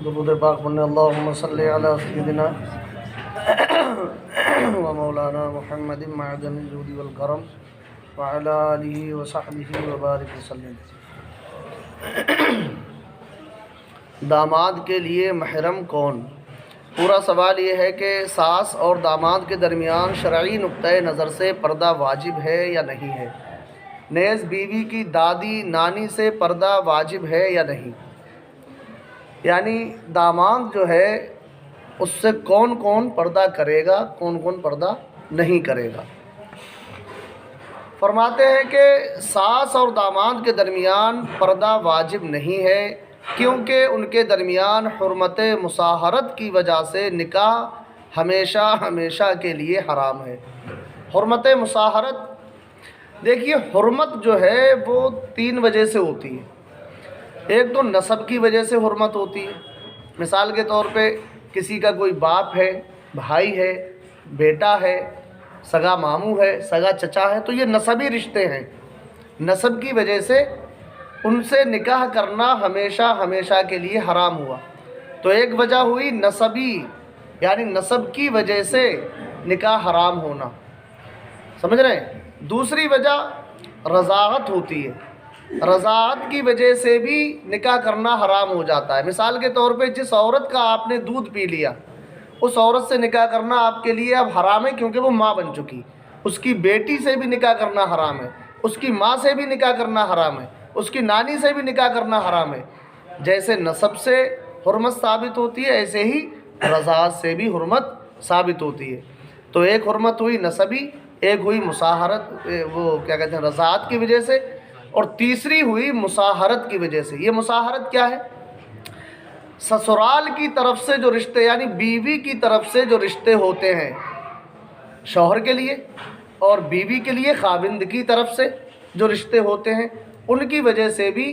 درود پاک پڑھنے اللہم صلی علی سیدنا و مولانا محمد معدن الجود والکرم وعلی آلہ وصحبہ وبارک وسلم۔ داماد کے لیے محرم کون؟ پورا سوال یہ ہے کہ ساس اور داماد کے درمیان شرعی نقطۂ نظر سے پردہ واجب ہے یا نہیں ہے؟ نیز بیوی کی دادی نانی سے پردہ واجب ہے یا نہیں؟ یعنی داماد جو ہے اس سے کون کون پردہ کرے گا، کون کون پردہ نہیں کرے گا؟ فرماتے ہیں کہ ساس اور داماد کے درمیان پردہ واجب نہیں ہے، کیونکہ ان کے درمیان حرمت مصاہرت کی وجہ سے نکاح ہمیشہ ہمیشہ کے لیے حرام ہے۔ حرمت مصاہرت، دیکھیے حرمت جو ہے وہ تین وجہ سے ہوتی ہے۔ ایک تو نسب کی وجہ سے حرمت ہوتی ہے، مثال کے طور پہ کسی کا کوئی باپ ہے، بھائی ہے، بیٹا ہے، سگا ماموں ہے، سگا چچا ہے، تو یہ نسبی رشتے ہیں۔ نسب کی وجہ سے ان سے نکاح کرنا ہمیشہ ہمیشہ کے لیے حرام ہوا، تو ایک وجہ ہوئی نسبی، یعنی نسب کی وجہ سے نکاح حرام ہونا، سمجھ رہے ہیں؟ دوسری وجہ رضاعت ہوتی ہے، رضاعت کی وجہ سے بھی نکاح کرنا حرام ہو جاتا ہے۔ مثال کے طور پہ جس عورت کا آپ نے دودھ پی لیا، اس عورت سے نکاح کرنا آپ کے لیے اب حرام ہے، کیونکہ وہ ماں بن چکی۔ اس کی بیٹی سے بھی نکاح کرنا حرام ہے، اس کی ماں سے بھی نکاح کرنا حرام ہے، اس کی نانی سے بھی نکاح کرنا حرام ہے۔ جیسے نسب سے حرمت ثابت ہوتی ہے، ایسے ہی رضاعت سے بھی حرمت ثابت ہوتی ہے۔ تو ایک حرمت ہوئی نسبی، ایک ہوئی مصاہرت، وہ کیا کہتے ہیں، رضاعت کی وجہ سے، اور تیسری ہوئی مصاہرت کی وجہ سے۔ یہ مصاہرت کیا ہے؟ سسرال کی طرف سے جو رشتے، یعنی بیوی کی طرف سے جو رشتے ہوتے ہیں شوہر کے لیے، اور بیوی کے لیے خاوند کی طرف سے جو رشتے ہوتے ہیں، ان کی وجہ سے بھی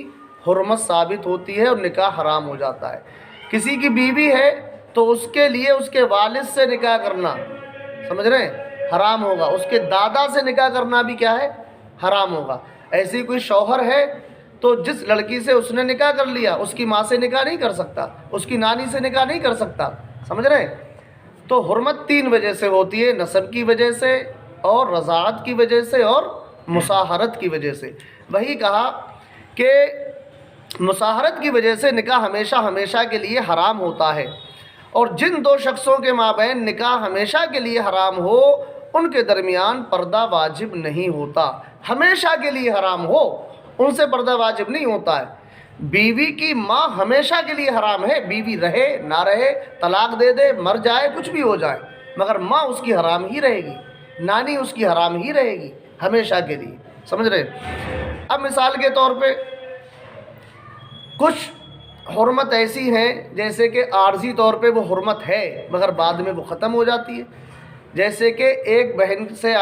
حرمت ثابت ہوتی ہے اور نکاح حرام ہو جاتا ہے۔ کسی کی بیوی ہے تو اس کے لیے اس کے والد سے نکاح کرنا، سمجھ رہے ہیں، حرام ہوگا۔ اس کے دادا سے نکاح کرنا بھی کیا ہے؟ حرام ہوگا۔ ایسی کوئی شوہر ہے تو جس لڑکی سے اس نے نکاح کر لیا، اس کی ماں سے نکاح نہیں کر سکتا، اس کی نانی سے نکاح نہیں کر سکتا، سمجھ رہے ہیں؟ تو حرمت تین وجہ سے ہوتی ہے، نسب کی وجہ سے، اور رضاعت کی وجہ سے، اور مصاہرت کی وجہ سے۔ وہی کہا کہ مصاہرت کی وجہ سے نکاح ہمیشہ ہمیشہ کے لیے حرام ہوتا ہے، اور جن دو شخصوں کے مابین نکاح ہمیشہ کے لیے حرام ہو ان کے درمیان پردہ واجب نہیں ہوتا۔ ہمیشہ کے لیے حرام ہو ان سے پردہ واجب نہیں ہوتا ہے۔ بیوی کی ماں ہمیشہ کے لیے حرام ہے، بیوی رہے نہ رہے، طلاق دے دے، مر جائے، کچھ بھی ہو جائے، مگر ماں اس کی حرام ہی رہے گی، نانی اس کی حرام ہی رہے گی ہمیشہ کے لیے، سمجھ رہے؟ اب مثال کے طور پہ کچھ حرمت ایسی ہیں جیسے کہ عارضی طور پہ وہ حرمت ہے مگر بعد میں وہ ختم ہو جاتی ہے۔ جیسے کہ ایک بہن سے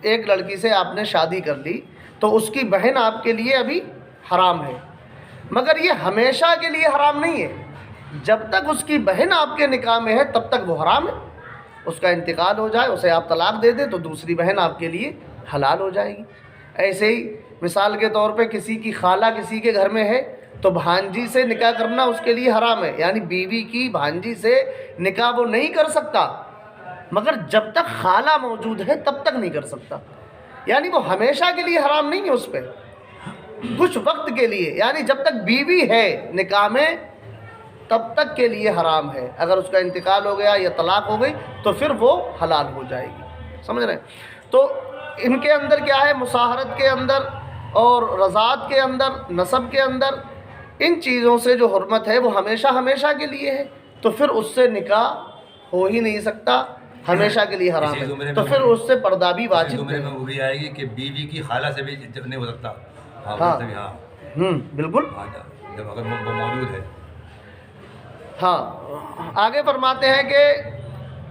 ایک لڑکی سے آپ نے شادی کر لی تو اس کی بہن آپ کے لیے ابھی حرام ہے، مگر یہ ہمیشہ کے لیے حرام نہیں ہے۔ جب تک اس کی بہن آپ کے نکاح میں ہے تب تک وہ حرام ہے، اس کا انتقال ہو جائے، اسے آپ طلاق دے دیں تو دوسری بہن آپ کے لیے حلال ہو جائے گی۔ ایسے ہی مثال کے طور پہ کسی کی خالہ کسی کے گھر میں ہے تو بھانجی سے نکاح کرنا اس کے لیے حرام ہے، یعنی بیوی کی بھانجی سے نکاح وہ نہیں کر سکتا، مگر جب تک خالہ موجود ہے تب تک نہیں کر سکتا، یعنی وہ ہمیشہ کے لیے حرام نہیں ہے، اس پہ کچھ وقت کے لیے، یعنی جب تک بیوی ہے نکاح میں تب تک کے لیے حرام ہے۔ اگر اس کا انتقال ہو گیا یا طلاق ہو گئی تو پھر وہ حلال ہو جائے گی، سمجھ رہے ہیں؟ تو ان کے اندر کیا ہے؟ مصاہرت کے اندر اور رضاعت کے اندر، نسب کے اندر، ان چیزوں سے جو حرمت ہے وہ ہمیشہ ہمیشہ کے لیے ہے، تو پھر اس سے نکاح ہو ہی نہیں سکتا، ہمیشہ کے لیے حرام ہے، تو پھر اس سے پردہ بھی واجب ہے۔ وہ بھی آئے گی کہ بیوی کی خالہ سے بھی نہیں ہو سکتا، ہاں بالکل، جب اگر وہ موجود ہے۔ ہاں آگے فرماتے ہیں کہ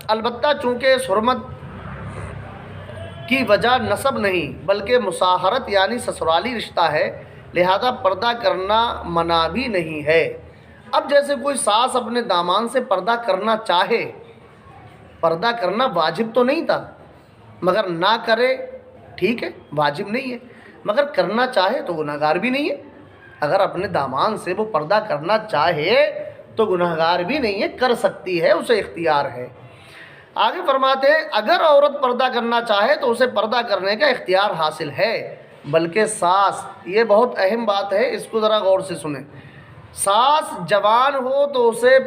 البتہ چونکہ اس حرمت کی وجہ نسب نہیں بلکہ مصاہرت یعنی سسرالی رشتہ ہے، لہذا پردہ کرنا منع بھی نہیں ہے۔ اب جیسے کوئی ساس اپنے داماد سے پردہ کرنا چاہے، پردہ کرنا واجب تو نہیں تھا مگر نہ کرے، ٹھیک ہے، واجب نہیں ہے، مگر کرنا چاہے تو گناہگار بھی نہیں ہے۔ اگر اپنے داماد سے وہ پردہ کرنا چاہے تو گنہگار بھی نہیں ہے، کر سکتی ہے، اسے اختیار ہے۔ آگے فرماتے ہیں اگر عورت پردہ کرنا چاہے تو اسے پردہ کرنے کا اختیار حاصل ہے، بلکہ ساس، یہ بہت اہم بات ہے، اس کو ذرا غور سے سنیں، ساس جوان ہو تو اسے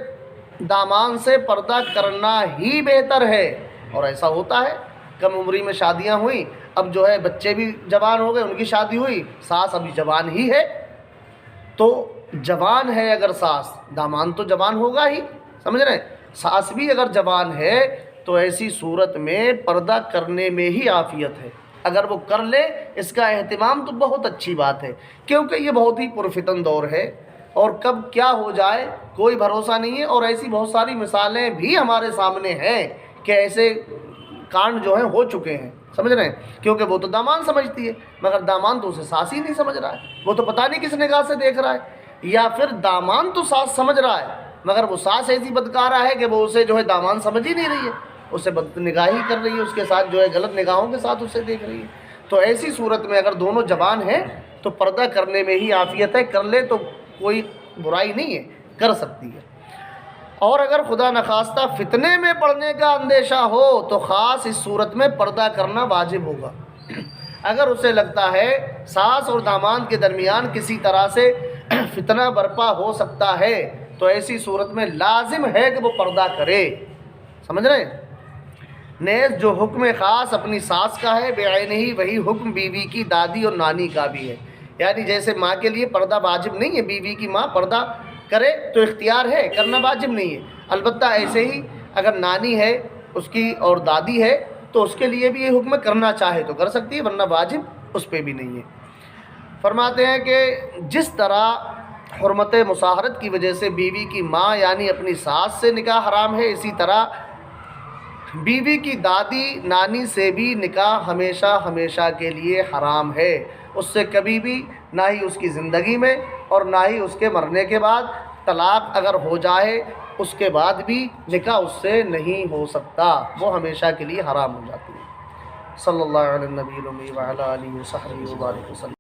دامان سے پردہ کرنا ہی بہتر ہے، اور ایسا ہوتا ہے، کم عمری میں شادیاں ہوئیں، اب جو ہے بچے بھی جوان ہو گئے، ان کی شادی ہوئی، ساس ابھی جوان ہی ہے، تو جوان ہے اگر ساس، دامان تو جوان ہوگا ہی، سمجھ رہے ہیں، ساس بھی اگر جوان ہے تو ایسی صورت میں پردہ کرنے میں ہی عافیت ہے، اگر وہ کر لے اس کا اہتمام تو بہت اچھی بات ہے، کیونکہ یہ بہت ہی پرفتن دور ہے، اور کب کیا ہو جائے کوئی بھروسہ نہیں ہے، اور ایسی بہت ساری مثالیں بھی ہمارے سامنے ہیں کہ ایسے کانڈ جو ہیں ہو چکے ہیں، سمجھ رہے ہیں، کیونکہ وہ تو دامان سمجھتی ہے، مگر دامان تو اسے ساس ہی نہیں سمجھ رہا ہے، وہ تو پتہ نہیں کس نگاہ سے دیکھ رہا ہے، یا پھر دامان تو ساس سمجھ رہا ہے مگر وہ ساس ایسی بدکارہ ہے کہ وہ اسے جو ہے دامان سمجھ ہی نہیں رہی ہے، اسے بد نگاہی کر رہی ہے، اس کے ساتھ جو ہے غلط نگاہوں کے ساتھ اسے دیکھ رہی ہے، تو ایسی صورت میں اگر دونوں جوان ہیں تو پردہ کرنے میں ہی عافیت ہے، کر لے تو کوئی برائی نہیں ہے، کر سکتی ہے۔ اور اگر خدا نخواستہ فتنے میں پڑنے کا اندیشہ ہو تو خاص اس صورت میں پردہ کرنا واجب ہوگا، اگر اسے لگتا ہے ساس اور داماد کے درمیان کسی طرح سے فتنہ برپا ہو سکتا ہے تو ایسی صورت میں لازم ہے کہ وہ پردہ کرے، سمجھ رہے ہیں۔ نیز جو حکم خاص اپنی ساس کا ہے بعینہ ہی وہی حکم بیوی کی دادی اور نانی کا بھی ہے، یعنی جیسے ماں کے لیے پردہ واجب نہیں ہے، بیوی کی ماں پردہ کرے تو اختیار ہے، کرنا واجب نہیں ہے، البتہ ایسے ہی اگر نانی ہے اس کی اور دادی ہے تو اس کے لیے بھی یہ حکم کرنا چاہے تو کر سکتی ہے، ورنہ واجب اس پہ بھی نہیں ہے۔ فرماتے ہیں کہ جس طرح حرمت مصاہرت کی وجہ سے بیوی کی ماں یعنی اپنی ساس سے نکاح حرام ہے، اسی طرح بیوی کی دادی نانی سے بھی نکاح ہمیشہ ہمیشہ کے لیے حرام ہے، اس سے کبھی بھی نہ ہی اس کی زندگی میں اور نہ ہی اس کے مرنے کے بعد، طلاق اگر ہو جائے اس کے بعد بھی نکاح اس سے نہیں ہو سکتا، وہ ہمیشہ کے لیے حرام ہو جاتی ہے۔ صلی اللہ علیہ نبی المی وعلی آلہ وصحبہ وبارک وسلم۔